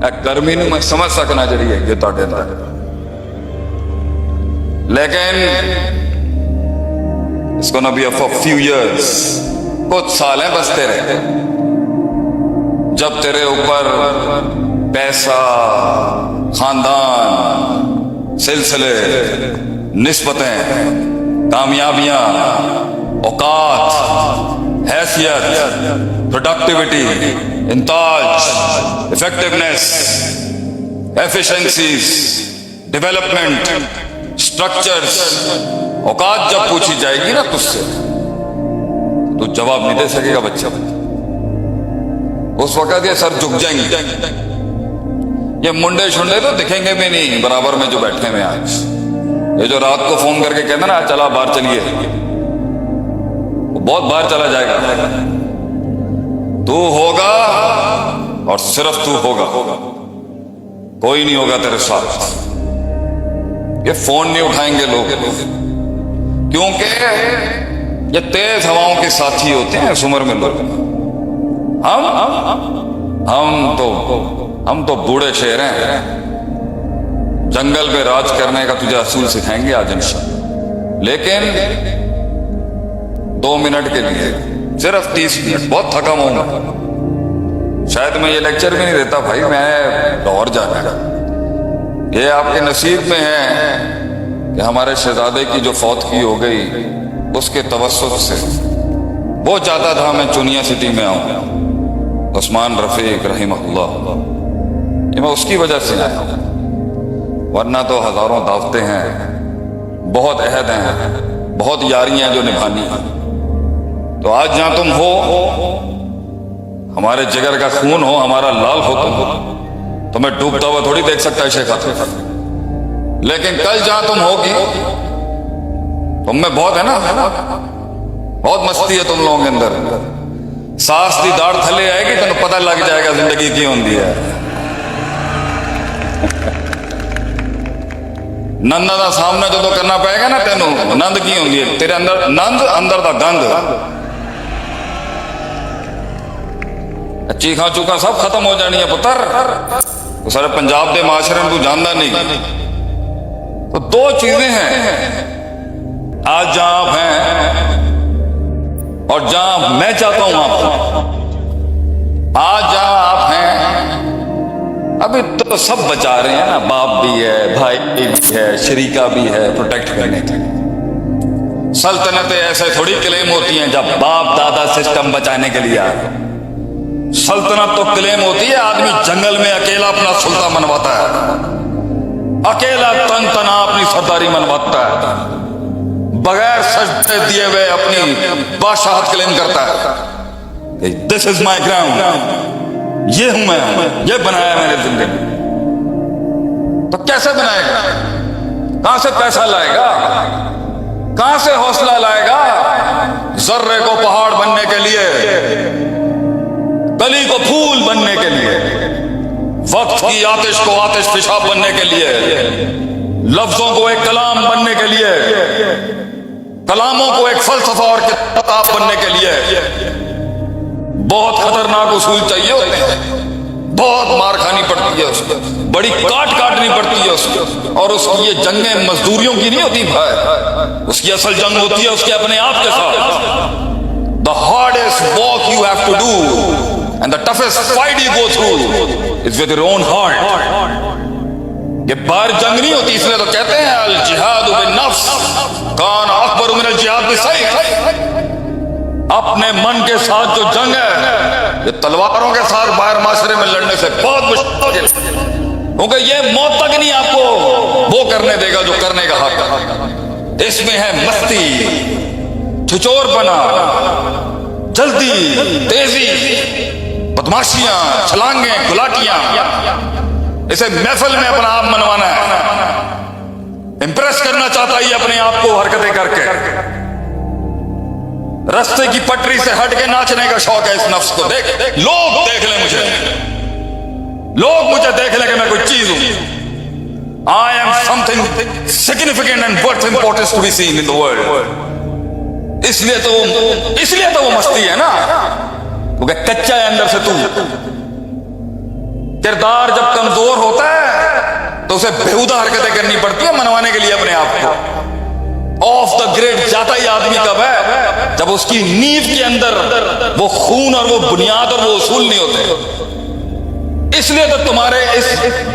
گرمی نو میں سمجھ سکنا جڑی ہے یہ تواڈے اندر، لیکن اس کو نبی فار فیو ایئرس، کچھ سال ہیں بس تیرے، جب تیرے اوپر پیسہ، خاندان، سلسلے، نسبتیں، کامیابیاں، اوقات، حیثیت، پروڈکٹیوٹی، انتاج، افیکٹونیس، ایفیشنسیز، ڈیولپمنٹ، اسٹرکچرز، اوقات جب پوچھی جائے گی نا تجھ سے تو جواب نہیں دے سکے گا بچہ، اس وقت یہ سر جھک جائیں گے، یہ منڈے شنڈے تو دکھیں گے بھی نہیں برابر میں جو بیٹھے ہوئے آج، یہ جو رات کو فون کر کے کہتے نا چلا باہر چلیے، وہ بہت باہر چلا جائے گا، تو ہوگا اور صرف تو ہوگا، کوئی نہیں ہوگا تیرے ساتھ، یہ فون نہیں اٹھائیں گے لوگ، کیونکہ یہ تیز ہواؤں کے ساتھی ہوتے ہیں اس عمر میں لوگ، ہم تو بوڑھے شیر ہیں، جنگل پہ راج کرنے کا تجھے اصول سکھائیں گے آج انشاءاللہ، لیکن 2 منٹ کے لیے، صرف 30 منٹ، بہت تھکا ہوں گا، شاید میں یہ لیکچر بھی نہیں دیتا بھائی، میں لاہور جانا ہے، یہ آپ کے نصیب میں ہے کہ ہمارے شہزادے کی جو فوت کی ہو گئی اس کے توسط سے وہ چاہتا تھا میں چنیا سٹی میں آؤں، عثمان رفیق رحمہ اللہ، یہ میں اس کی وجہ سے آیا ہوں، ورنہ تو ہزاروں دعوتیں ہیں، بہت عہد ہیں، بہت یاریاں جو نبھانی ہیں، تو آج جہاں تم ہو، ہمارے جگر کا خون ہو، ہمارا لال ہو تم، تمہیں ڈوبتا ہوا تھوڑی دیکھ سکتا ہے شیخ، لیکن کل جہاں تم ہوگی تم میں بہت ہے نا، بہت مستی ہے تم لوگوں کے اندر، ساس دی داڑھ تھلے آئے گی تمہیں پتہ لگ جائے گا زندگی کی ہوندی ہے، نند دا سامنا جو کرنا پائے گا نا تینوں، نند کی ہوندی ہے تیرے اندر، نند اندر دا گند، چیخاں چوکاں سب ختم ہو جانی ہے پتر، سارے پنجاب دے معاشرے میں تو جاندا نہیں، تو 2 چیزیں ہیں آج جہاں آپ ہیں اور جہاں میں چاہتا ہوں آپ کو، آج جہاں آپ ہیں ابھی تو سب بچا رہے ہیں نا، باپ بھی ہے، بھائی بھی ہے، شریکہ بھی ہے پروٹیکٹ کرنے کے، سلطنتیں ایسے تھوڑی کلیم ہوتی ہیں جب باپ دادا سسٹم بچانے کے لیے آئے، سلطنت تو کلیم ہوتی ہے آدمی جنگل میں اکیلا اپنا سلطان منواتا ہے، اکیلا تن تنا اپنی سرداری منواتا ہے، بغیر سجدے دیے ہوئے اپنی بادشاہت کلیم کرتا ہے، دس از مائی گراؤنڈ، یہ ہوں میں، یہ بنایا میں نے زندگی، تو کیسے بنائے گا؟ کہاں سے پیسہ لائے گا؟ کہاں سے حوصلہ لائے گا؟ ذرے کو پہاڑ بننے کے لیے، کلی کو پھول بننے کے لیے، وقت کی آتش کو آتش فشاں بننے کے لیے، لفظوں کو ایک کلام بننے کے لیے، کلاموں کو ایک فلسفہ اور کتاب بننے کے لیے بہت خطرناک اصول چاہیے ہوتے ہیں، بہت مار کھانی پڑتی ہے اس کو، بڑی کاٹ کاٹنی پڑتی ہے اس کو، اور اس کی یہ جنگیں مزدوریوں کی نہیں ہوتی بھائی، اس کی اصل جنگ ہوتی ہے اس کے اپنے آپ کے ساتھ، the hardest walk you have to do and the toughest fight you go through is with your own heart، یہ باہر جنگ نہیں ہوتی، اس لیے تو کہتے ہیں الجہاد بالنفس کان اکبر من الجہاد بالسیف، اپنے من کے ساتھ جو جنگ ہے یہ تلواروں کے ساتھ باہر معاشرے میں لڑنے سے بہت مشکل، کیونکہ یہ موت تک نہیں آپ کو وہ کرنے دے گا جو کرنے کا حق ہے، اس میں ہے مستی، ٹھچور بنا، جلدی، تیزی، بدماشیاں، چھلانگیں، گلاٹیاں، اسے محفل میں اپنا آپ منوانا ہے، امپریس کرنا چاہتا ہے اپنے آپ کو حرکتیں کر کے، رستے کی پٹری سے ہٹ کے ناچنے کا شوق ہے اس نفس کو، دیکھ لوگ دیکھ لیں مجھے، لوگ مجھے دیکھ لیں کہ میں کوئی چیز ہوں، I am something significant and worth importance to be seen in the world، اس لیے تو وہ مستی ہے نا، کیونکہ کچا ہے اندر سے تو، کردار جب تو اسے बेहुदा हरकतें करनी पड़ती है मनवाने के लिए अपने आप को। ऑफ द ग्रिड जाता ही आदमी कब है? जब उसकी नींव के अंदर वो खून और वो बुनियाद और वो उसूल नहीं होते। इसलिए तो तुम्हारे इस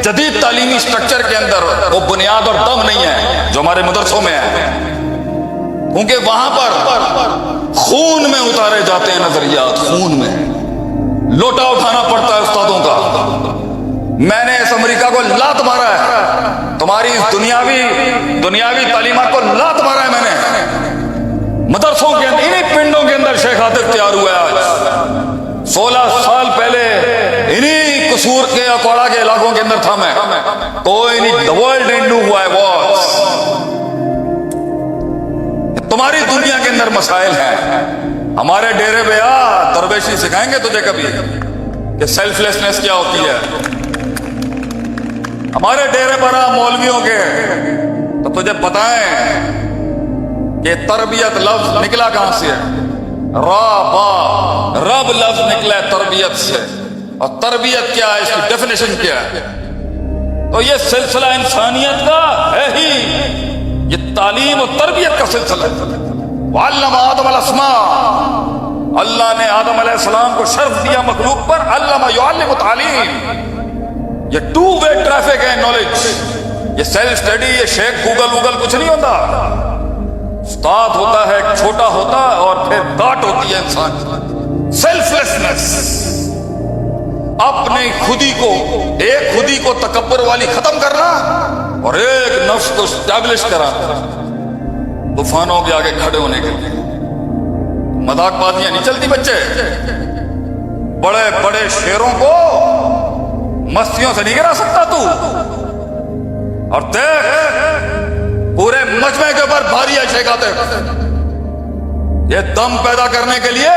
जदीद तालीमी स्ट्रक्चर के अंदर वो बुनियाद और दम नहीं है जो हमारे मदरसों में है, क्योंकि वहां पर खून में उतारे जाते हैं नजरियात, खून में लोटा उठाना पड़ता है उस्तादों का। मैंने इस अमेरिका को लात मारा है, तुम्हारी इस दुनियावी तालीमात को लात मारा है मैंने। मदरसों के अंदर, इन्हीं पिंडों के अंदर शेख आतिफ तैयार हुआ है आज। 16 साल पहले इन्हीं कसूर के अकौड़ा के इलाकों के अंदर था मैं। कोई नहीं, the world didn't do why was. तुम्हारी दुनिया के अंदर मसाइल हैं, हमारे डेरे पे आ दरवेशी सिखाएंगे तुझे कभी कि सेल्फलेसनेस क्या होती है। हमारे डेरे पर आ मौलवियों के, तो तुझे पता है कि तरबियत लफ्ज निकला कहां से है? रब लफ्ज निकला है तरबियत से, और तरबियत क्या है, इसकी डेफिनेशन क्या है? तो ये सिलसिला इंसानियत का है ही, ये तालीम और तरबियत का सिलसिला है। वअल्लम आदम अल-अस्मा, अल्लाह ने आदम अलैहिस्सलाम को शर्फ दिया मखलूक पर। अल्लमा युअल्लिमु तालीम, ये टू वे ट्रैफिक है नॉलेज। ये सेल्फ स्टडी, ये शेख गूगल कुछ नहीं होता। उस्ताद होता है, एक छोटा होता है, और फिर दाट होती है इंसान। सेल्फलेसनेस, अपने खुदी को तकब्बर वाली खत्म करना और एक नफ्स को स्टैब्लिश कराना, तूफानों के आगे खड़े होने के लिए। मजाकबाजियां नहीं चलती बच्चे। बड़े बड़े शेरों को मस्तियों से नहीं गिरा सकता तू। और देख, पूरे मजमे के ऊपर भारी है शेख आतिफ। ये दम पैदा करने के लिए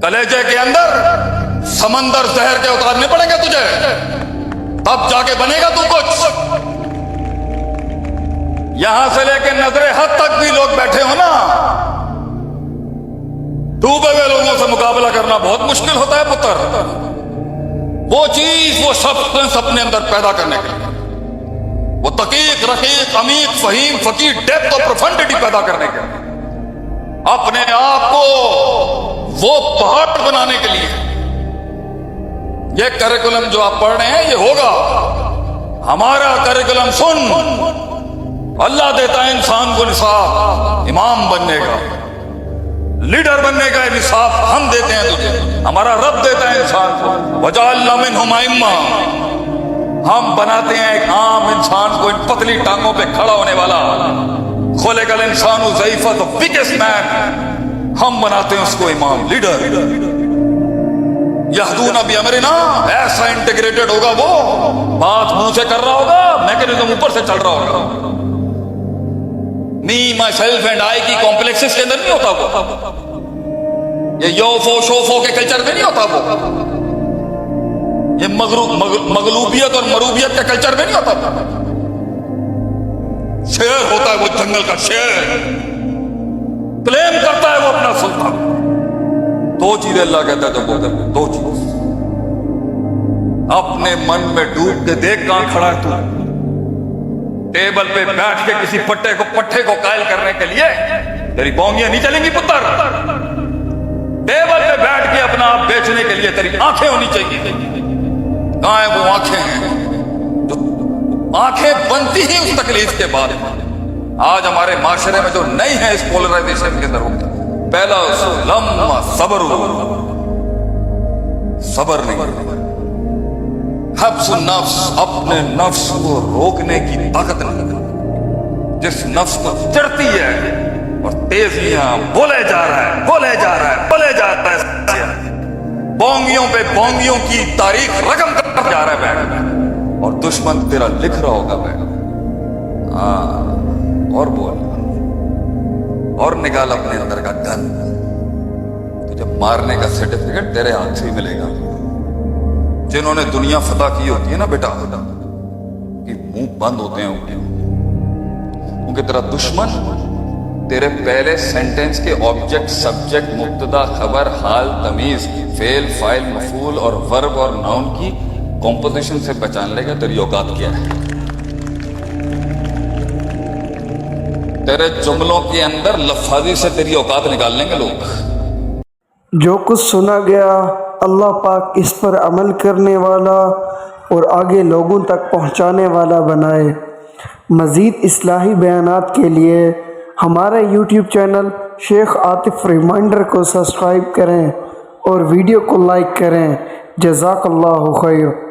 कलेजे के अंदर समंदर जहर के उतारने पड़ेंगे तुझे, तब जाके बनेगा तू कुछ। यहां से लेकर नजरे हद तक भी लोग बैठे हो ना, डूबे हुए लोगों से मुकाबला करना बहुत मुश्किल होता है पुत्र। वो चीज, वो सब्सटेंस अपने अंदर पैदा करने के लिए, वो तकीक, रकीक, अमीक, फहीम, फकीर, डेप्थ और प्रोफंडिटी पैदा करने के लिए, अपने आप को वो पहाड़ बनाने के लिए, ये करिकुलम जो आप पढ़ रहे हैं ये होगा। हमारा करिकुलम सुन, अल्लाह देता है इंसान को निसाब, इमाम बनने का, लीडर बनने का निसाब हम देते हैं तुझे। हमारा रब देता है इंसान को, वजअलना मिनहुम अइम्मा, हम बनाते हैं एक आम इंसान को इन पतली टांगों पे खड़ा होने वाला। खुलिकल इंसानु ज़ईफ़ा, द बिगेस्ट मैन, हम बनाते हैं उसको इमाम, लीडर। यहदूना बिअमरिना, ऐसा इंटीग्रेटेड होगा वो, बात मुंह से कर रहा होगा, मैकेनिज्म ऊपर से चल रहा होगा। मी, माई सेल्फ एंड आई की कॉम्प्लेक्सेस के अंदर नहीं होता वो। ये योफो शोफो के कल्चर में नहीं होता वो। ये मगलूबियत और मरूबियत के कल्चर में नहीं होता। शेर होता है वो, जंगल का शेर, क्लेम करता है वो अपना सुल्तान। दो चीजें अल्लाह कहता है जब वो करते, दो चीज। अपने मन में डूब के देख कहां खड़ा है तू। टेबल पे बैठ के किसी पट्टे को कायल करने के लिए तेरी बोंगियां नहीं चलेंगी पुत्र। टेबल पे बैठ के अपना आप बेचने के लिए तेरी आंखें होनी चाहिए। कहां है वो आंखें हैं जो आंखें बनती ही उस तकलीफ के बाद। आज हमारे माशरे में जो नहीं है इस पोलराइजेशन के अंदर, पहला लम्मा सबर नहीं, हब्स नफ्स, अपने नफ्स को रोकने की ताकत नहीं। जिस नफ्स को चढ़ती है और तेजियां बोले जा रहा है, बोंगियों पे बोंगियों की तारीख रकम कर जा रहा है, और दुश्मन तेरा लिख रहा होगा और बोल, और निकाल अपने अंदर का गन। तुझे मारने का सर्टिफिकेट तेरे हाथ से ही मिलेगा। जिन्होंने दुनिया फतह की होती है ना बेटा, कि मुंह बंद होते हैं क्योंकि तेरा दुश्मन तेरे पहले सेंटेंस के ऑब्जेक्ट, सब्जेक्ट, मुब्तदा, खबर, हाल, तमीज, फेल, फाइल, मफूल और वर्ब और नाउन की कॉम्पोजिशन से पहचान लेगा तेरी औकात क्या है। तेरे जुमलों के अंदर लफ्ज़ी से तेरी औकात निकाल लेंगे लोग। जो कुछ सुना गया अल्लाह पाक इस पर अमल करने वाला और आगे लोगों तक पहुंचाने वाला बनाए। मज़ीद इस्लाही बयानात के लिए हमारे YouTube channel Sheikh Atif reminder को सब्सक्राइब करें और वीडियो को लाइक करें। जज़ाकल्लाहु खैर।